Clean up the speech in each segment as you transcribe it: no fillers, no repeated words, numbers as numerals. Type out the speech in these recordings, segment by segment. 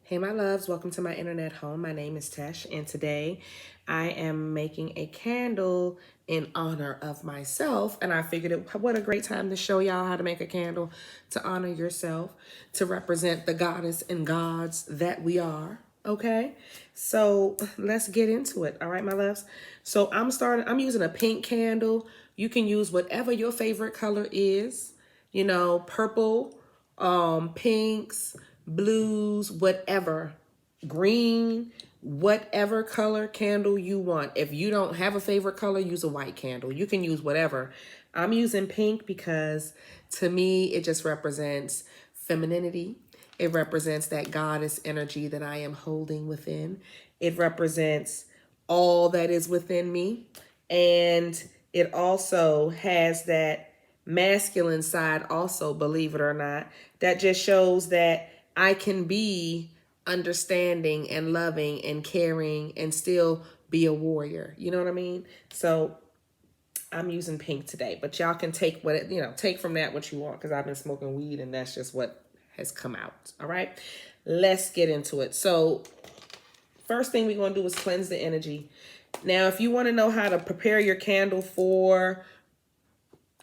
Hey, my loves, welcome to my internet home. My name is Tesh, and today I am making a candle in honor of myself. And I figured what a great time to show y'all how to make a candle to honor yourself, to represent the goddess and gods that we are. Okay, so let's get into it. All right, my loves. So I'm using a pink candle. You can use whatever your favorite color is, purple, pinks, blues, whatever, green, whatever color candle you want. If you don't have a favorite color, use a white candle. You can use whatever. I'm using pink because to me, it just represents femininity. It represents that goddess energy that I am holding within. It represents all that is within me. And it also has that masculine side also, believe it or not, that just shows that I can be understanding and loving and caring and still be a warrior. You know what I mean? So I'm using pink today, but y'all can take take from that what you want, because I've been smoking weed and that's just what has come out. All right, let's get into it. So first thing we're going to do is cleanse the energy. Now, if you want to know how to prepare your candle for,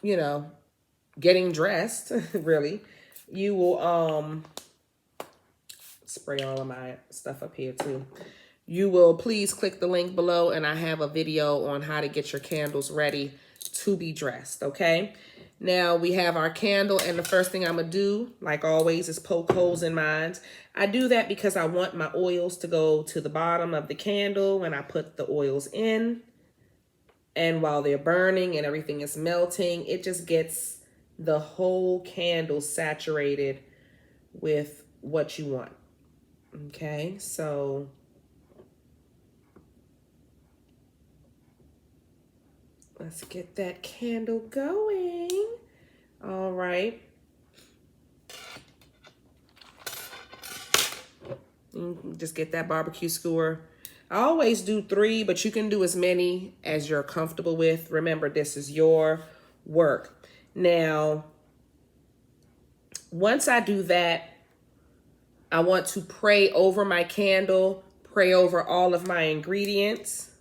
getting dressed, really, you will spray all of my stuff up here too. You will please click the link below, and I have a video on how to get your candles ready to be dressed, okay? Now we have our candle, and the first thing I'm gonna do, like always, is poke holes in mine. I do that because I want my oils to go to the bottom of the candle when I put the oils in. And while they're burning and everything is melting, it just gets the whole candle saturated with what you want. Okay, so let's get that candle going. All right. Just get that barbecue skewer. I always do 3, but you can do as many as you're comfortable with. Remember, this is your work. Now, once I do that, I want to pray over my candle, pray over all of my ingredients,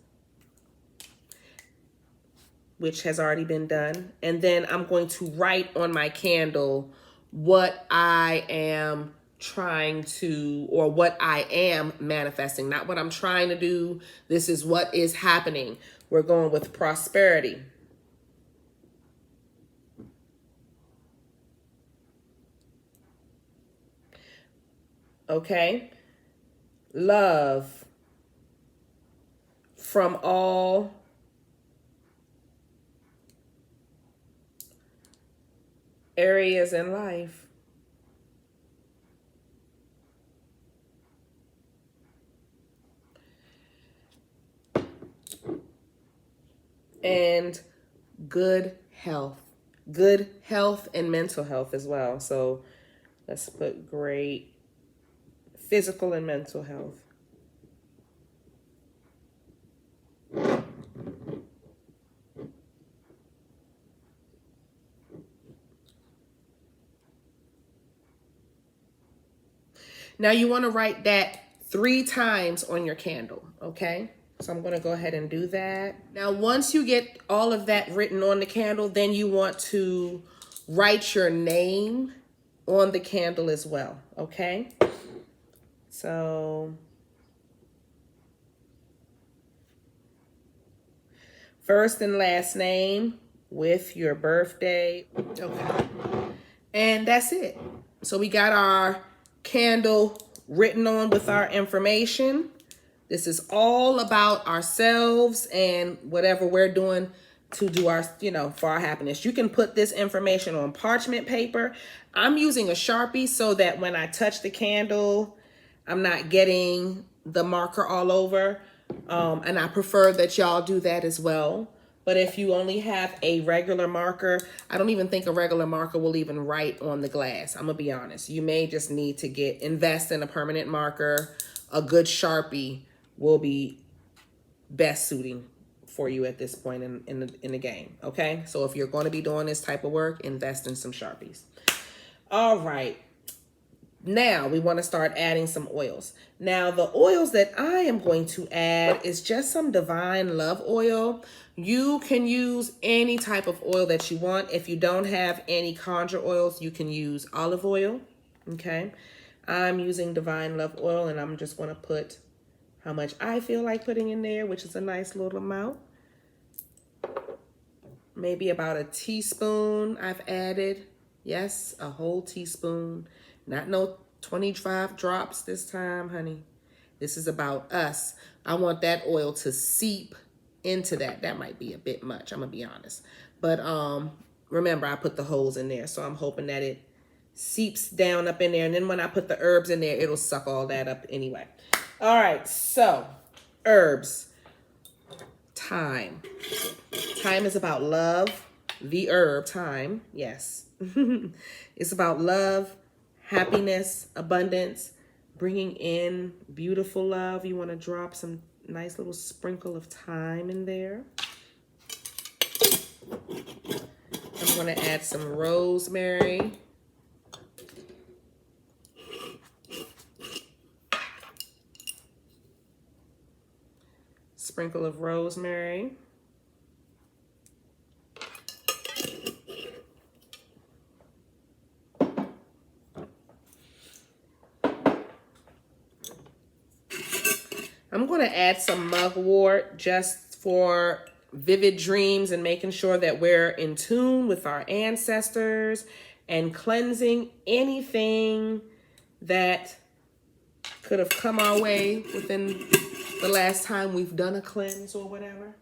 which has already been done. And then I'm going to write on my candle what I am trying to, or what I am manifesting, not what I'm trying to do. This is what is happening. We're going with prosperity. Okay. Love from all areas in life. And good health and mental health as well. So let's put great physical and mental health. Now you want to write that 3 times on your candle, okay? So I'm going to go ahead and do that. Now, once you get all of that written on the candle, then you want to write your name on the candle as well, okay? So first and last name with your birthday. Okay. And that's it. So we got our candle written on with our information. This is all about ourselves and whatever we're doing to do our, for our happiness. You can put this information on parchment paper. I'm using a Sharpie so that when I touch the candle, I'm not getting the marker all over. And I prefer that y'all do that as well. But if you only have a regular marker, I don't even think a regular marker will even write on the glass. I'm gonna be honest. You may just need to invest in a permanent marker. A good Sharpie will be best suiting for you at this point in the game. Okay, so if you're going to be doing this type of work, invest in some Sharpies. All right. Now we want to start adding some oils. Now the oils that I am going to add is just some Divine Love oil. You can use any type of oil that you want. If you don't have any conjure oils, you can use olive oil. Okay. I'm using Divine Love oil, and I'm just going to put how much I feel like putting in there, which is a nice little amount. Maybe about a teaspoon I've added. Yes, a whole teaspoon. Not no 25 drops this time, honey. This is about us. I want that oil to seep into that. That might be a bit much, I'm gonna be honest. But remember, I put the holes in there, so I'm hoping that it seeps down up in there. And then when I put the herbs in there, it'll suck all that up anyway. All right, so herbs. Thyme. Thyme is about love. The herb, thyme, yes. It's about love, happiness, abundance, bringing in beautiful love. You want to drop some nice little sprinkle of thyme in there. I'm going to add some rosemary. Sprinkle of rosemary. I'm going to add some mugwort just for vivid dreams and making sure that we're in tune with our ancestors and cleansing anything that could have come our way within the last time we've done a cleanse or whatever.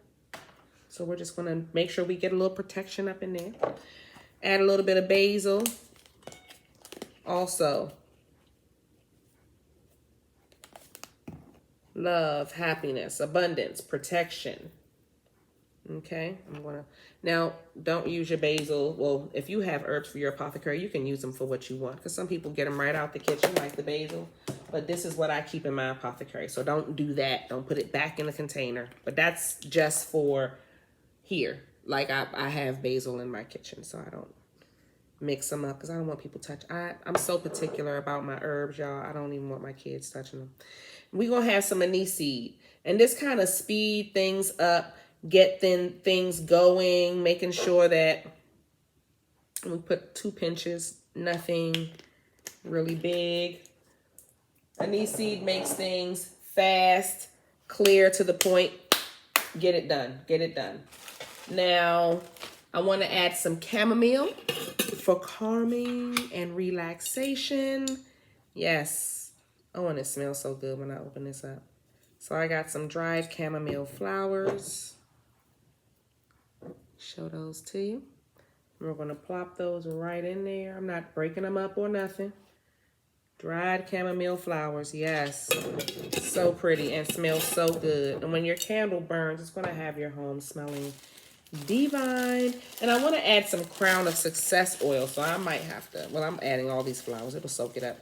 So we're just going to make sure we get a little protection up in there. Add a little bit of basil. Also, love, happiness, abundance, protection. Okay, I'm gonna, now don't use your basil. Well, if you have herbs for your apothecary, you can use them for what you want, because some people get them right out the kitchen like the basil. But this is what I keep in my apothecary, so don't do that. Don't put it back in the container. But that's just for here. Like I have basil in my kitchen, so I don't mix them up because I don't want people touch. I'm so particular about my herbs, y'all. I don't even want my kids touching them. We're going to have some anise seed. And this kind of speed things up, get things going, making sure that we put 2 pinches, nothing really big. Anise seed makes things fast, clear, to the point. Get it done. Get it done. Now, I want to add some chamomile for calming and relaxation. Yes. Oh, and it smells so good when I open this up. So I got some dried chamomile flowers. Show those to you. We're going to plop those right in there. I'm not breaking them up or nothing. Dried chamomile flowers, yes. So pretty and smells so good. And when your candle burns, it's going to have your home smelling divine. And I want to add some Crown of Success oil, so I might have to, well, I'm adding all these flowers. It'll soak it up.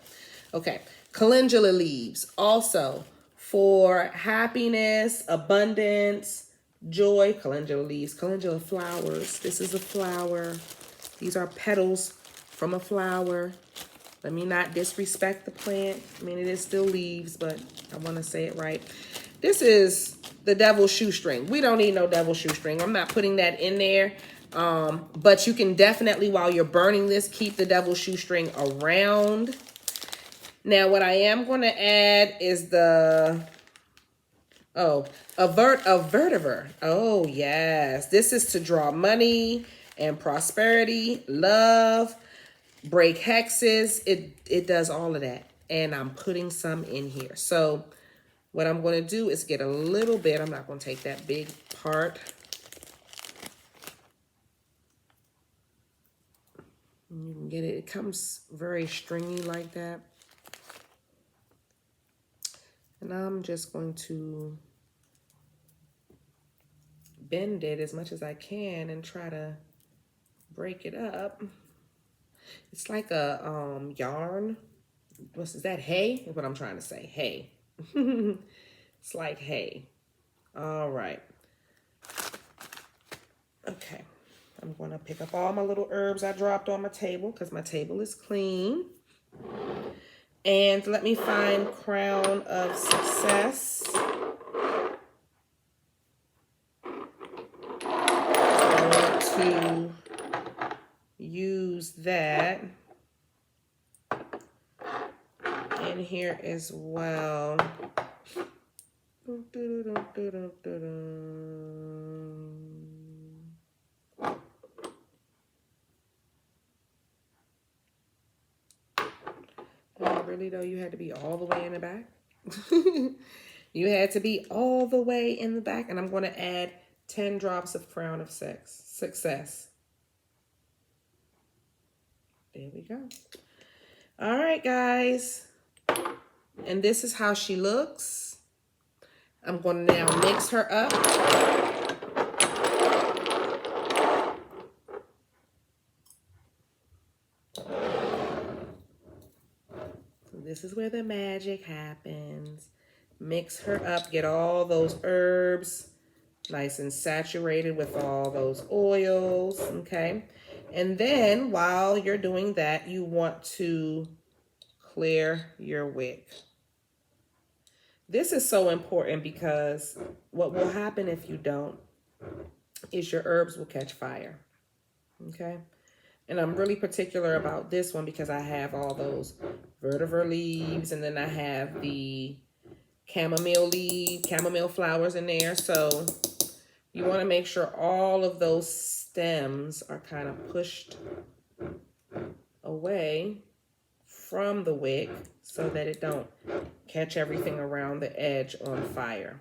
Okay, calendula leaves, also for happiness, abundance, joy. Calendula leaves, calendula flowers. This is a flower. These are petals from a flower. Let me not disrespect the plant. I mean, it is still leaves, but I want to say it right. This is the devil's shoestring. We don't need no devil's shoestring. I'm not putting that in there. But you can definitely, while you're burning this, keep the devil's shoestring around. Now, what I am going to add is the, a vertiver. Oh, yes. This is to draw money and prosperity, love, break hexes. It does all of that. And I'm putting some in here. So what I'm going to do is get a little bit. I'm not going to take that big part. You can get it. It comes very stringy like that. And I'm just going to bend it as much as I can and try to break it up. It's like a yarn. Is that hay? Is what I'm trying to say. Hay. It's like hay. All right. Okay. I'm going to pick up all my little herbs I dropped on my table because my table is clean. And let me find Crown of Success. I want to use that in here as well. Really though, you had to be all the way in the back. You had to be all the way in the back, and I'm going to add 10 drops of Crown of Success. There we go. All right, guys. And this is how she looks. I'm going to now mix her up. This is where the magic happens. Mix her up, get all those herbs nice and saturated with all those oils, okay? And then while you're doing that, you want to clear your wick. This is so important because what will happen if you don't is your herbs will catch fire, okay? And I'm really particular about this one because I have all those vetiver leaves, and then I have the chamomile flowers in there. So you want to make sure all of those stems are kind of pushed away from the wick so that it don't catch everything around the edge on fire.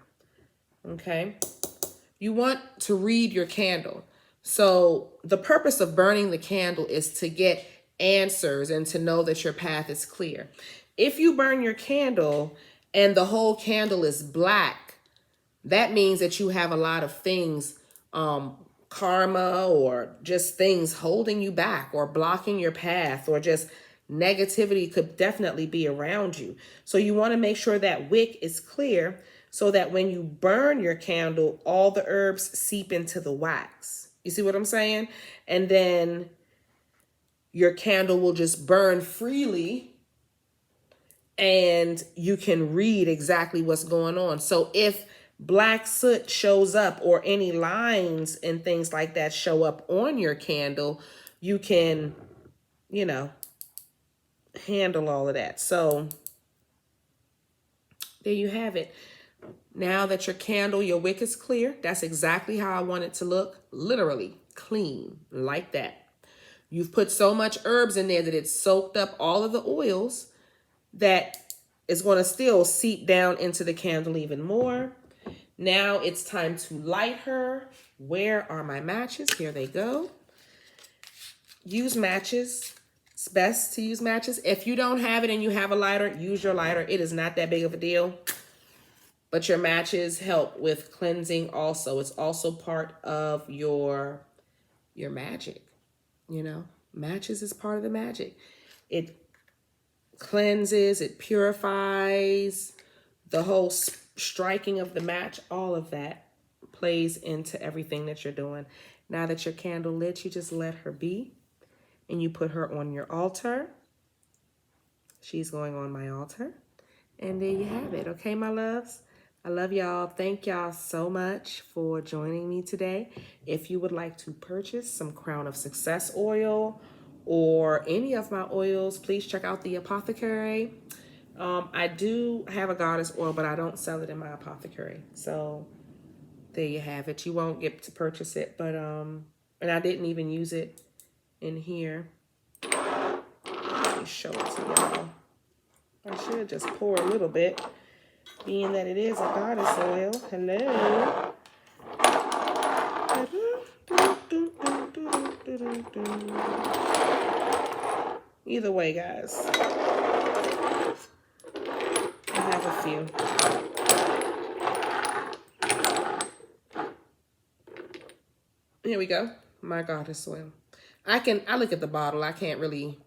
Okay? You want to read your candle. So the purpose of burning the candle is to get answers and to know that your path is clear. If you burn your candle and the whole candle is black, that means that you have a lot of things, karma or just things holding you back or blocking your path, or just negativity could definitely be around you. So you want to make sure that wick is clear so that when you burn your candle, all the herbs seep into the wax. You see what I'm saying? And then your candle will just burn freely and you can read exactly what's going on. So if black soot shows up or any lines and things like that show up on your candle, you can, you know, handle all of that. So there you have it. Now that your candle, your wick is clear, that's exactly how I want it to look. Literally clean, like that. You've put so much herbs in there that it's soaked up all of the oils that is going to still seep down into the candle even more. Now it's time to light her. Where are my matches? Here they go. Use matches. It's best to use matches. If you don't have it and you have a lighter, use your lighter. It is not that big of a deal. But your matches help with cleansing also. It's also part of your magic, you know. Matches is part of the magic. It cleanses, it purifies, the whole striking of the match, all of that plays into everything that you're doing. Now that your candle lit, you just let her be and you put her on your altar. She's going on my altar. And there you have it. Okay, my loves? I love y'all. Thank y'all so much for joining me today. If you would like to purchase some Crown of Success oil or any of my oils, please check out the Apothecary. I do have a goddess oil, but I don't sell it in my Apothecary. So there you have it. You won't get to purchase it, but and I didn't even use it in here. Let me show it to y'all. I should just pour a little bit, being that it is a goddess oil. Hello. Either way, guys, I have a few. Here we go. My goddess oil. I look at the bottle. I can't really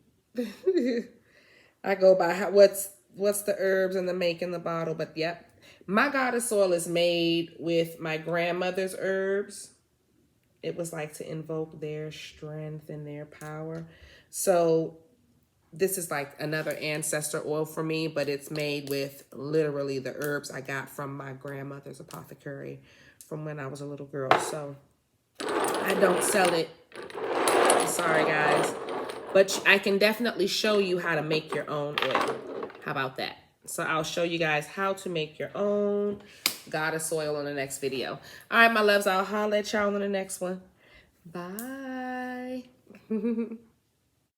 I go by what's the herbs and the make in the bottle, but yep. My goddess oil is made with my grandmother's herbs. It was like to invoke their strength and their power. So this is like another ancestor oil for me, but it's made with literally the herbs I got from my grandmother's apothecary from when I was a little girl. So I don't sell it. Sorry, guys. But I can definitely show you how to make your own oil. How about that? So I'll show you guys how to make your own goddess oil in the next video. All right, my loves, I'll holler at y'all in the next one. Bye.